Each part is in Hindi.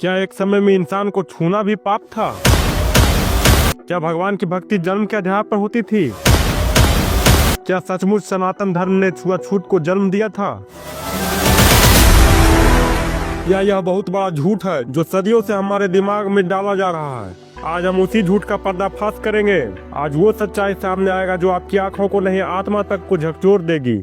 क्या एक समय में इंसान को छूना भी पाप था? क्या भगवान की भक्ति जन्म के आधार पर होती थी? क्या सचमुच सनातन धर्म ने छुआछूत को जन्म दिया था? या यह बहुत बड़ा झूठ है जो सदियों से हमारे दिमाग में डाला जा रहा है? आज हम उसी झूठ का पर्दाफाश करेंगे। आज वो सच्चाई सामने आएगा जो आपकी आंखों को नहीं, आत्मा तक को झकझोर देगी।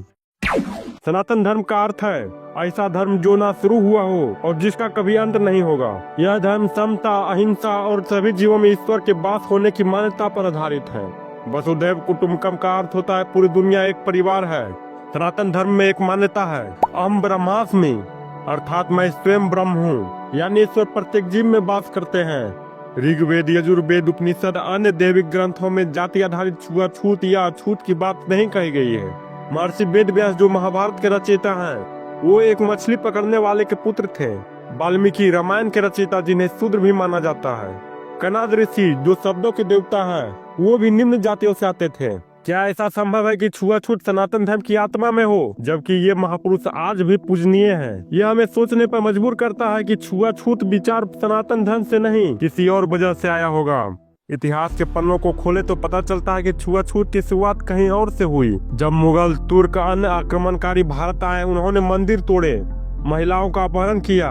सनातन धर्म का अर्थ है ऐसा धर्म जो ना शुरू हुआ हो और जिसका कभी अंत नहीं होगा। यह धर्म समता, अहिंसा और सभी जीवों में ईश्वर के वास होने की मान्यता पर आधारित है। वसुधैव कुटुंबकम का अर्थ होता है पूरी दुनिया एक परिवार है। सनातन धर्म में एक मान्यता है अहम ब्रह्मास्मि, अर्थात मैं स्वयं ब्रह्म हूँ, यानी ईश्वर प्रत्येक जीव में वास करते हैं। ऋग्वेद, यजुर्वेद, उपनिषद, अन्य दैविक ग्रंथों में जाति आधारित छुआछूत या अछूत की बात नहीं कही गई है। महर्षि वेद व्यास जो महाभारत के रचयिता हैं, वो एक मछली पकड़ने वाले के पुत्र थे। वाल्मीकि रामायण के रचयिता जिन्हें शूद्र भी माना जाता है। कनाद ऋषि जो शब्दों के देवता हैं, वो भी निम्न जातियों से आते थे। क्या ऐसा संभव है कि छुआछूत सनातन धर्म की आत्मा में हो, जबकि ये महापुरुष आज भी पूजनीय हैं? यह हमें सोचने पर मजबूर करता है कि छुआछूत विचार सनातन धर्म से नहीं किसी और वजह से आया होगा। इतिहास के पन्नों को खोले तो पता चलता है कि छुआछूत की शुरुआत कहीं और से हुई। जब मुगल, तुर्क, अन्य आक्रमणकारी भारत आए, उन्होंने मंदिर तोड़े, महिलाओं का अपहरण किया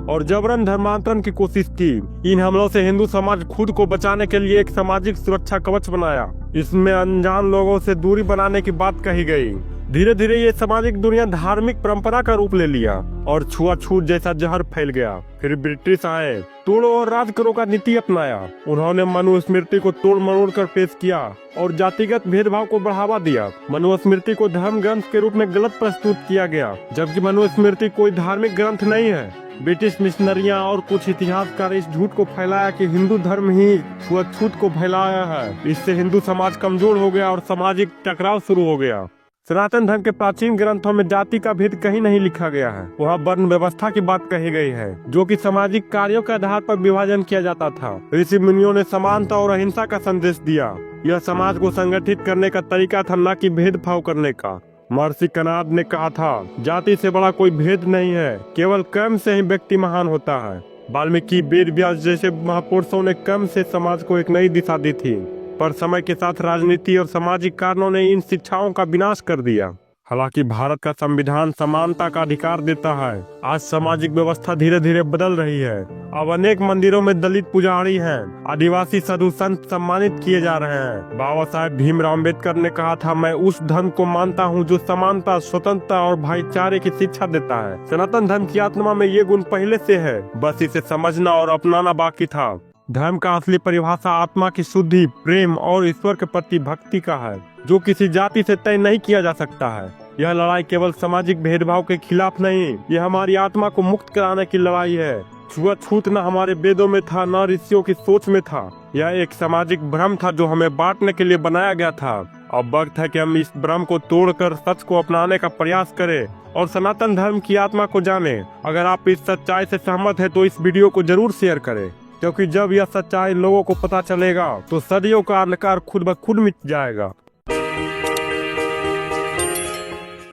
और जबरन धर्मांतरण की कोशिश की। इन हमलों से हिंदू समाज खुद को बचाने के लिए एक सामाजिक सुरक्षा कवच बनाया। इसमें अनजान लोगों से दूरी बनाने की बात कही गई। धीरे धीरे ये सामाजिक दुनिया धार्मिक परंपरा का रूप ले लिया और छुआछूत जैसा जहर फैल गया। फिर ब्रिटिश आए, तोड़ो और राज करो का नीति अपनाया। उन्होंने मनुस्मृति को तोड़ मरोड़ कर पेश किया और जातिगत भेदभाव को बढ़ावा दिया। मनुस्मृति को धर्म ग्रंथ के रूप में गलत प्रस्तुत किया गया, जबकि मनुस्मृति कोई धार्मिक ग्रंथ नहीं है। ब्रिटिश मिशनरियां और कुछ इतिहासकार इस झूठ को फैलाया कि हिंदू धर्म ही छुआछूत को फैलाया है। इससे हिंदू समाज कमजोर हो गया और सामाजिक टकराव शुरू हो गया। सनातन धर्म के प्राचीन ग्रंथों में जाति का भेद कहीं नहीं लिखा गया है। वहाँ वर्ण व्यवस्था की बात कही गई है, जो कि सामाजिक कार्यों के आधार पर विभाजन किया जाता था। ऋषि मुनियों ने समानता और अहिंसा का संदेश दिया। यह समाज को संगठित करने का तरीका था, न कि भेदभाव करने का। महर्षि कनाद ने कहा था, जाति से बड़ा कोई भेद नहीं है, केवल कर्म से ही व्यक्ति महान होता है। वाल्मीकि, वेद व्यास जैसे महापुरुषों ने कर्म से समाज को एक नई दिशा दी थी, पर समय के साथ राजनीति और सामाजिक कारणों ने इन शिक्षाओं का विनाश कर दिया। हालांकि भारत का संविधान समानता का अधिकार देता है। आज सामाजिक व्यवस्था धीरे धीरे बदल रही है। अब अनेक मंदिरों में दलित पुजारी हैं, आदिवासी साधु संत सम्मानित किए जा रहे हैं। बाबा साहेब भीमराव अम्बेडकर ने कहा था, मैं उस धर्म को मानता हूँ जो समानता, स्वतंत्रता और भाईचारे की शिक्षा देता है। सनातन धर्म की आत्मा में ये गुण पहले से है, बस इसे समझना और अपनाना बाकी था। धर्म का असली परिभाषा आत्मा की शुद्धि, प्रेम और ईश्वर के प्रति भक्ति का है, जो किसी जाति से तय नहीं किया जा सकता है। यह लड़ाई केवल सामाजिक भेदभाव के खिलाफ नहीं, यह हमारी आत्मा को मुक्त कराने की लड़ाई है। छुआछूत न हमारे वेदों में था, न ऋषियों की सोच में था। यह एक सामाजिक भ्रम था जो हमें बांटने के लिए बनाया गया था। अब वक्त है कि हम इस भ्रम को तोड़कर सच को अपनाने का प्रयास करें और सनातन धर्म की आत्मा को जाने। अगर आप इस सच्चाई से सहमत है तो इस वीडियो को जरूर शेयर करें, क्योंकि जब यह सच्चाई लोगों को पता चलेगा तो सदियों का अंधकार खुद ब खुद मिट जाएगा।